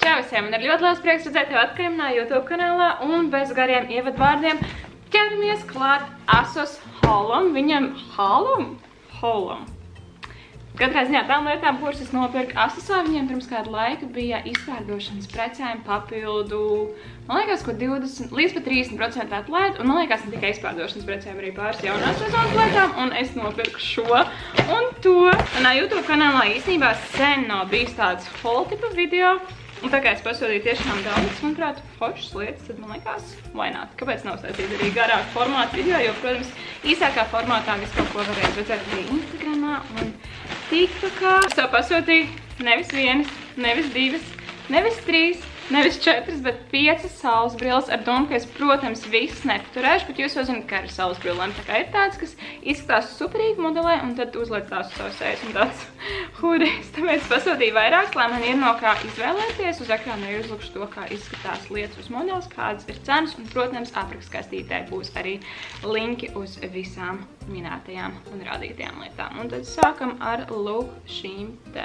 Čau visiem! Man ir ļoti liels prieks redzēt tevi atkarībā manā YouTube kanālā un bez gariem ievadvārdiem ķeramies klāt Asos haulam. Viņam haulam. Katrā ziņā tām lietām, kuras es nopirku Asosā, viņiem pirms kādu laiku bija izpārdošanas precēm papildu, man liekas, ko 20 līdz pat 30% atlaid, un man liekas, ne tikai izpārdošanas precēm, arī pāris jaunās sezonas lietām, un es nopirku šo un to. Manā YouTube kanālā īstenībā sen nav bijis tāds haul tipa video, un tā kā es pasūtīju tiešām daudz, manuprāt, foršas lietas, tad man liekas, why not? Kāpēc nav saistīt arī garāku formātu video, jo, protams, īsākā formātā visu kaut ko varēja redzēt arī Instagramā un TikTokā. Es tev pasūtīju nevis vienas, nevis divas, nevis trīs, nevis četras, bet 5 saules brilles ar domu, ka es, protams, visas nepaturēšu, bet jūs jau zināt, ka ar saules brillēm tā kā ir tāds, kas izskatās superīgi modelē, un tad uzliec tās uz savu sejas un tāds hurijas. Tāpēc pasūtīju vairākas, lai man ir no kā izvēlēties. Uz ekrāna arī uzlikšu to, kā izskatās lietas uz modeles, kādas ir cenas, un, protams, aprakskastītē būs arī linki uz visām minētajām un rādītajām lietām. Un tad sākam ar lūk šīm te.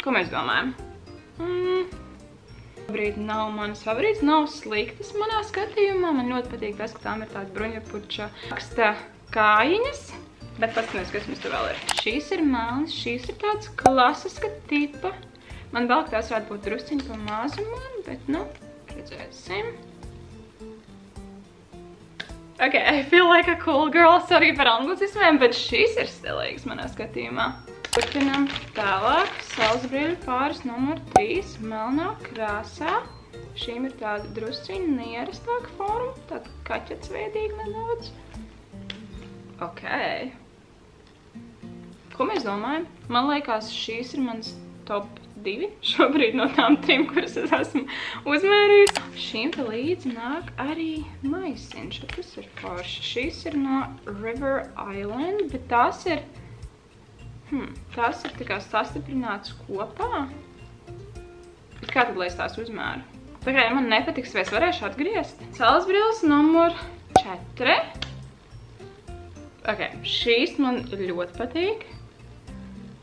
Ko mēs domājam? Šobrīd nav manas favorītas, nav sliktas manā skatījumā. Man ļoti patīk tas, ka tām ir tāda bruņurpuča raksta kājiņas. Bet paskaties, kas mums tur vēl ir. Šīs ir melnas, šīs ir tāds klasiska tipa. Man vēl, ka tās varētu būt drusciņi pa mazu man, bet nu, redzēsim. Ok, I feel like a cool girl, sorry par anglicismiem, bet šīs ir stilīgas manā skatījumā. Turpinam tālāk, saules brīļu pāris numur 3, melnā krāsā. Šīm ir tāda drusciņa neierastāka forma, tāda kaķatsveidīga nedaudz. Ok. Ko mēs domājam? Man liekas, šīs ir mans top 2 šobrīd no tām 3, kuras es esmu uzmērījusi. Šīm te līdzi nāk arī maisiņš, tas ir forši. Šīs ir no River Island, bet tās ir tā kā sastiprinātas kopā. Bet kā tad, lai es tās uzmēru? Tā kā, ja man nepatiks, vai es varēšu atgriezt? Saules brilles numur 4. Ok, šīs man ļoti patīk.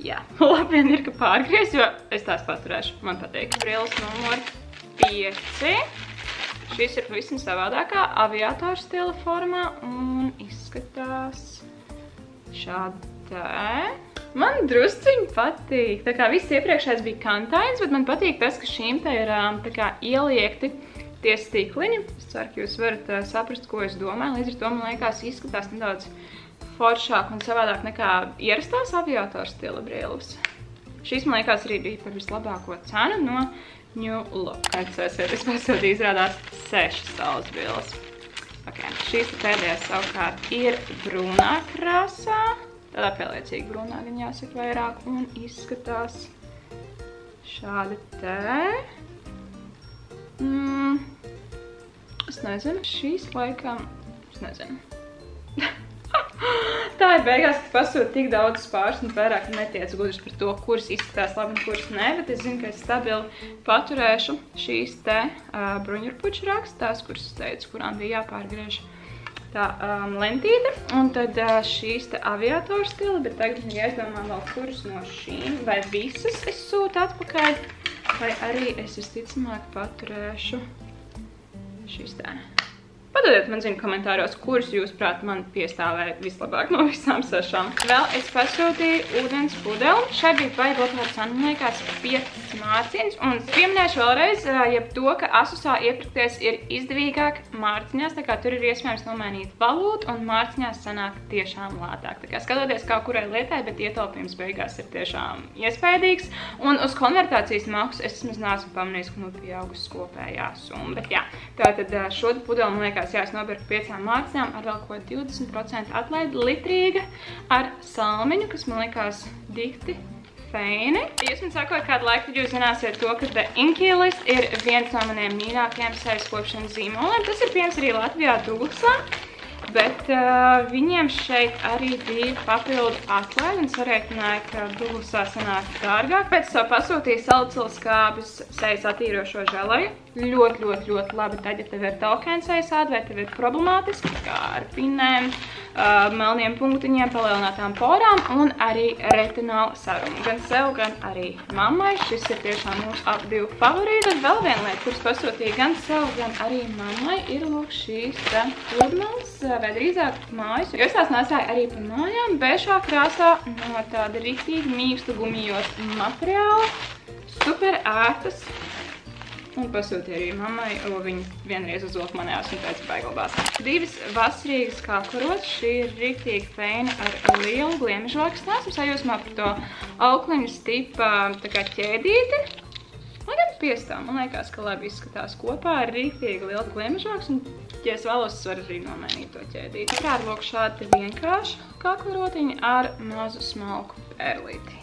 Jā, labi vien ir, ka pārgriezt, jo es tās paturēšu. Man patīk. Brilles numur 5. Šīs ir pavisam savādākā aviatoru stila formā un izskatās šādi tā. Man drusciņi patīk. Tā kā viss iepriekšējais bija kantains, bet man patīk tas, ka šīm te ir tā kā ieliekti tie stikliņi. Es ceru, ka jūs varat saprast, ko es domāju. Līdz ar to, man liekas, izskatās nedaudz foršāk un savādāk nekā ierastās aviatoru stila brilles. Šīs, man liekas, arī bija par vislabāko cenu no New Look. Kā jūs esat, es pasūtīju izrādās 6 saules brilles. Ok, šīs pēdējās savukārt ir brūnā krāsā. Tādā pieliecīgi brūnā gan jāsaka vairāk un izskatās šādi te. Es nezinu, šīs laikam, es nezinu. Tā ir beigās, ka pasūta tik daudz pāris un vairāk netiec gudrs par to, kuras izskatās labi un kuras ne, bet es zinu, ka es stabili paturēšu šīs te bruņurpuču rakstās, kuras es teicu, kurām bija jāpārgriež tā lentīte, un tad šīs te aviatoru stila, bet tagad ir jāizdomā vēl kuras no šīm, vai visas es sūtu atpakaļ, vai arī es visticamāk paturēšu šīs te. Padodiet man zinu komentāros, kuras jūs prāt man piestāvēja vislabāk no visām 6. Vēl es pasūtīju ūdens pudeli. Šai bija baigi labā cena, man liekas, 5 mārciņas. Un pieminēšu vēlreiz, jeb to, ka Asosā iepirkties ir izdevīgāk mārciņās, tā kā tur ir iespējams nomainīt valūtu, un mārciņās sanāk tiešām lētāk. Tā kā skatoties kā kurai lietai, bet ietaupījums beigās ir tiešām iespējīgs. Un uz konvertācijas maksu es vismaz neesmu pamanījis, ka pieaugusi kopējā summa. Bet jā, tātad šo pudeli, man liekas, jā, es nopirku 5 mārciņām ar vēl ko 20% atlaidi litrīga ar salmiņu, kas man liekas dikti feini. Ja jūs man sakojat kādu laiku, tad jūs zināsiet to, ka The Inkey List ir viens no maniem mīļākajiem sejas kopšanas zīmoliem. Tas ir pieejams arī Latvijā Douglasā. Bet viņiem šeit arī bija papildu atlaidi un sarēķināja, ka Douglasā sanāk dārgāk. Pēc to pasūtīja salicilskābes sejas attīrošo želeju. Ļoti labi tad, ja tev ir taukēna sejas āda vai tev ir problemātiski, kā ar pinēm melniem punktiņiem, palielinātām porām un arī retinola serumu. Gan sev, gan arī mammai. Šis ir tiešām mūsu abi favorīti. Tad vēl viena lieta, kuras pasūtīja gan sev, gan arī mammai, ir lūk šīs pludmales, vai drīzāk mājas. Jo es tās nesāju arī pa mājām, beišā krāsā no tāda riktīgi mīksta gumijos materiāla. Super ērtas. Un pasūtīja arī mammai, jo viņi vienreiz uzvilka manējās un teica baiglabās. Divas vasarīgas kaklarotas. Šī ir riktīgi feina ar lielu gliemežvāku. Esmu sajūsmā par to aukliņas tipa tā kā ķēdīti. Man gan piestām. Man liekas, ka labi izskatās kopā ar riktīgi liels gliemežvāks. Un, ja es vēlos, es varu arī nomainīt to ķēdīti. Kā lūk šādi vienkārši kaklarotiņi ar mazu smalku pērlīti.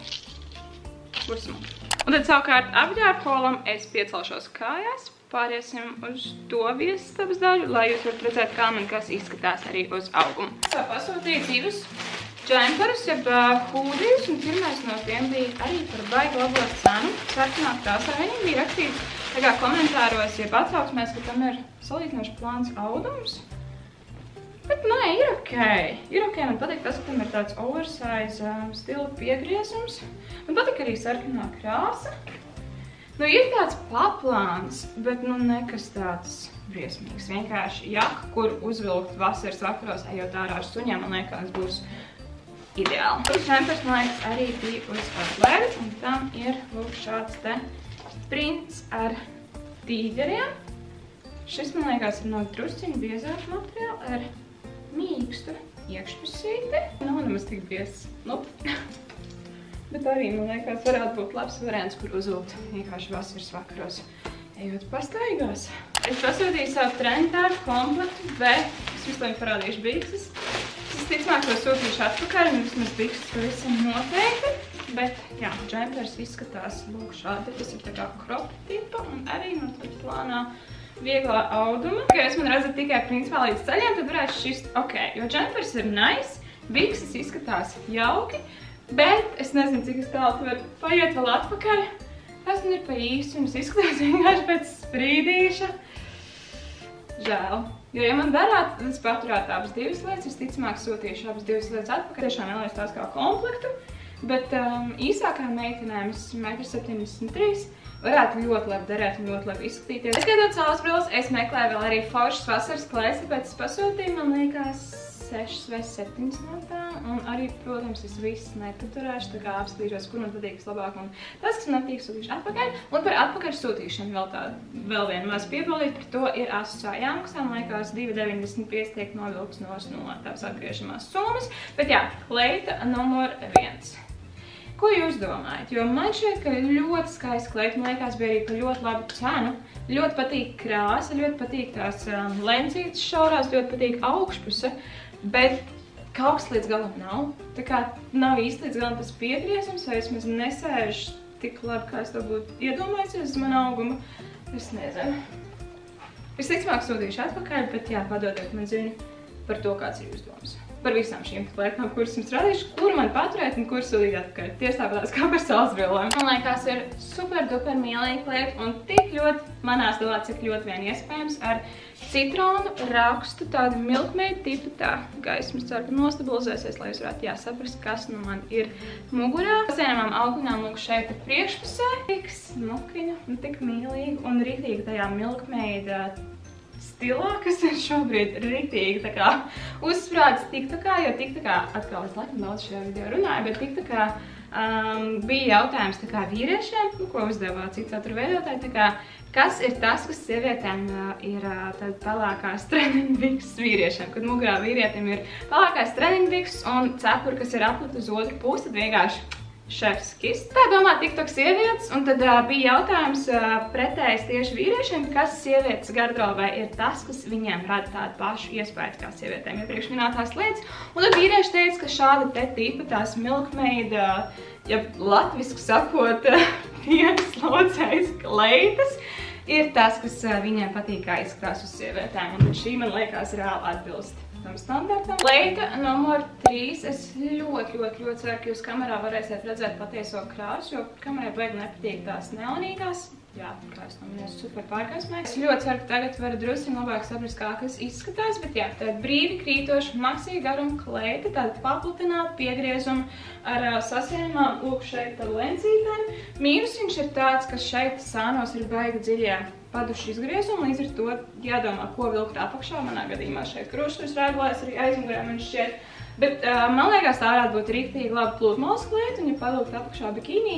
Un tad savukārt apģērpolam es piecelšos kājās, pāriesim uz to viesistabas daļu, lai jūs varat redzēt, kā man kas izskatās arī uz augumu. Es pasūtīju divus džemperus, jeb hūdijus, un pirmais no tiem bija arī par baigi labo cenu. Sarkanā krāsā viņiem bija rakstīts, tā kā komentāros, jeb atsauksmēs, ka tam ir salīdzinoši plāns audums. Bet nē, ir ok. Ir ok, man patīk tas, ka tam ir tāds oversize stila piegriezums. Man patīk arī sarkanā krāsa. Nu, ir tāds paplāns, bet nu nekas tāds briesmīgs. Vienkārši jaka, kur uzvilkt vasaras vakaros, ejot ārā ar suņiem, man liekas, būs ideāli. Šis džempers, man liekas, arī bija uz atlēri, un tam ir lūk šāds te prints ar tīģeriem. Šis, man liekas, ir no drusciņu biezāka materiāla ar mīkstu iekšpusīti. Nav nemaz tik biezs. Nope. Bet arī, man liekas, varētu būt labs variants, kur uzvilkt vienkārši vasaras vakaros, ejot pastaigās. Es pasūtīju savu trendāru komplektu, bet es vispār parādīšu bikses. Es ticamāk to sūtīšu atpakaļ, un vismaz bikses pavisam noteikti. Bet, jā, džempers izskatās lūk šādi. Tas ir tā kā crop tipa un arī no tāda plānā vieglā auduma. Ja jūs man redzat tikai principā līdz ceļiem, tad varētu šķist ok, jo džempers ir nice, bikses izskatās jauki, bet es nezinu, cik es tālu varu paiet vēl atpakaļ. Tas man ir pa īstu, un es izskatās vienkārši pēc sprīdīša. Žēl. Jo, ja man darāt, es paturētu abas divas lietas, es ticamāk sūtīšu abas divas lietas atpakaļ. Tiešām vēlēs tās kā komplektu, bet īsākā meitenēm, es 1,73 m, varētu ļoti labi derēt un ļoti labi izskatīties. Skatot saules brilles, es meklēju vēl arī foršas vasaras klēs, tāpēc es pasūtīju, man liekas, 6 vai 7 no tām. Un arī, protams, es viss nepaturēšu, tā kā apskatīšos, kur man patīk vislabāk. Un tas, kas man patīk, sūtīšu atpakaļ. Un par atpakaļ sūtīšanu vēl vienu maz piebildīt, par to ir asā jāmaksā. Man liekas, 2,95 tiek novilkts no tās atgriežamās summas. Bet jā, kleita numur 1. Ko jūs domājat? Jo man šķiet, ka ļoti skaisti kleita, man liekas, bija arī par ļoti labu cenu. Ļoti patīk krāsa, ļoti patīk tās lencītes šaurās, ļoti patīk augšpuse, bet kaut kas līdz galam nav. Tā kā nav īsti līdz galam tas piegriezums, vai vismaz nesēž tik labi, kā es to būtu iedomājusies uz manu augumu. Es nezinu. Es ticamāk sūtīšu atpakaļ, bet jā, padodiet man ziņu par to, kāds ir jūsu domas. Par visām šīm kleitām, kuras jums radīšu, kuru man paturēt un kuru sūtīt atpakaļ. Tieši tāpēc kā par saules brillēm. Man liekas, ir super duper mīlīgi kleita un tik ļoti, manās domās, cik ļoti vien iespējams, ar citronu rakstu tādu milkmaid tipu tā gaismas. Ceru, ka nostabilizēsies, lai jūs varētu saprast, kas nu man ir mugurā. Pasienamām augļinām lūk šeit priekšpusē. Tik smukiņa un tik mīlīgi un ritīgi tajā milkmaid stilā, kas ir šobrīd riktīgi tā kā uzsprādzis TikTokā, jo TikTokā, atkal es laikam daudz šajā video runāju, bet TikTokā bija jautājums tā kā vīriešiem, ko uzdevā cits satura veidotāji, tā kā, kas ir tas, kas sievietēm ir tāda pelēkās treniņbikses vīriešiem, kad mugurā vīrietim ir pelēkās treniņbikses un cepuri, kas ir aplit uz otru pusi, tad vienkārši šefs kiss. Tā domā TikTok sievietes, un tad bija jautājums pretējs tieši vīriešiem, kas sievietes gardrobē ir tas, kas viņiem rada tādu pašu iespēju kā sievietēm iepriekš minētās lietas. Un tad vīrieši teica, ka šāda te tipa tās milkmaid, ja latvisku sakot, pienas laucējas kleitas, ir tas, kas viņiem patīk kā izskatās uz sievietēm. Un šī, man liekas, reāli atbilst tam standartam. Kleita numur 3. Es ļoti ceru, ka jūs kamerā varēsiet redzēt patieso krāsu, jo kamerai baigi nepatīk tās neonīgās jā, kā es nominēju, super pārgasmē. Es ļoti ceru, ka tagad varu drusku labāk saprast, kā kas izskatās, bet jā, tāda brīvi krītoša, maksīga garuma kleita, tāda paplutināta piegriezuma ar sasienumām, lūk, šeit ar lencītēm. Mīnusiņš ir tāds, ka šeit sānos ir baigi dziļie paduši izgriezumi, līdz ar to jādomā, ko vilkt apakšā. Manā gadījumā šeit krušturis rēglēs arī aizmugurē man šķiet. Bet man liekas, tā varētu būt riktīgi laba plūdmalas kleita, un ja pavilkt apakšā bikīnī,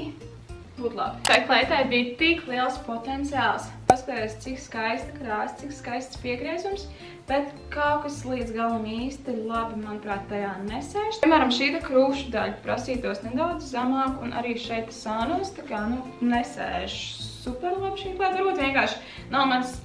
būtu labi. Tai kleitai bija tik liels potenciāls. Paskatījos, cik skaista krāsa, cik skaists piegriezums, bet kaut kas līdz galam īsti labi, manuprāt, tajā nesēž. Piemēram, šī krūšu daļa prasītos nedaudz zamāk, un arī šeit sānos, tā kā, nesēž super labi šī kleita. Varbūt vienkārši nav mans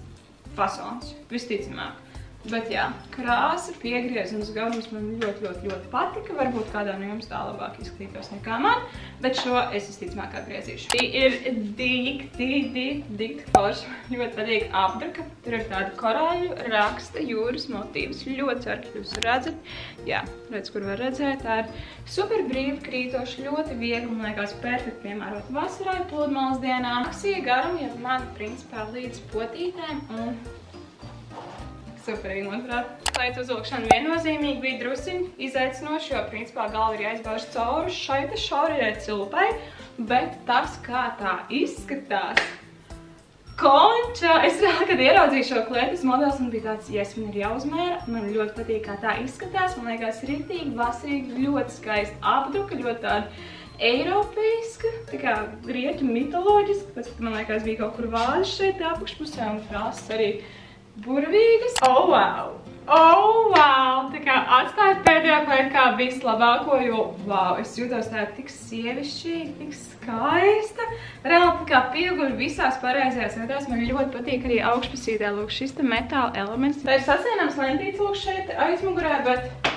fasons, visticamāk. Bet jā, krāsa, piegriezums, garums man ļoti patika. Varbūt kādām no jums tā labāk izskatītos nekā man, bet šo es visticamāk atgriezīšu. Šī ir dikti forša. Ļoti patīk apdruka. Tur ir tāda korāļu raksta jūras motīvas. Ļoti ceru, ka jūs redzat. Jā, redz, kur var redzēt. Tā ir super brīvi krītoša, ļoti viegli, man liekas, perfekti piemērot vasarai, pludmales dienām. Maksīga garuma, ja man principā līdz potītēm un superīgi, manuprāt. Kleita uzvilkšana viennozīmīgi bija drusiņi izaicinoši, jo principā galva ir jāizbauž cauri šai te šaurajai cilpai, bet tas, kā tā izskatās, konča! Es vēl, kad ieraudzīju šo kleitas modelis, man bija tāds, yes, man ir jāuzmēra, man ļoti patīk, kā tā izskatās, man liekas ritīgi, vasarīgi, ļoti skaista apdruka, ļoti tāda eiropeiska, tā kā grieķu mitoloģiska, pēc, man liekas, bija kaut kur vāžas šeit apakšpusē un krāsas arī burvīgas. Oh, wow! Oh, wow! Tā kā atstāju pēdējā klaitu kā vislabāko, jo, wow, es jūtos tā tik sievišķīgi, tik skaista. Reāli tā kā pieguļu visās pareizajās vietās. Man ļoti patīk arī augšpusītē, lūk, šis te metāla elements. Tā ir sasienams lentīts, lūk, šeit aizmugurē, bet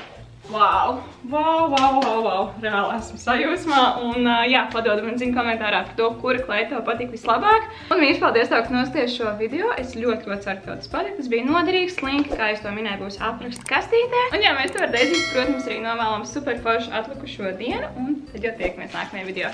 wow! Reāli esmu sajūsmā. Un jā, padod man ziņu komentārā par to, kura kleita tev patīk vislabāk. Un mīļš, paldies tev, ka noskaties šo video. Es ļoti ceru, ka tev tas patīk. Tas bija noderīgs. Linki, kā es to minēju, būs apraksta kastītē. Un jā, mēs tev ar Deiziju, protams, arī novēlam super foršu atlikušo dienu. Un tad jau tiekamies nākamajā video.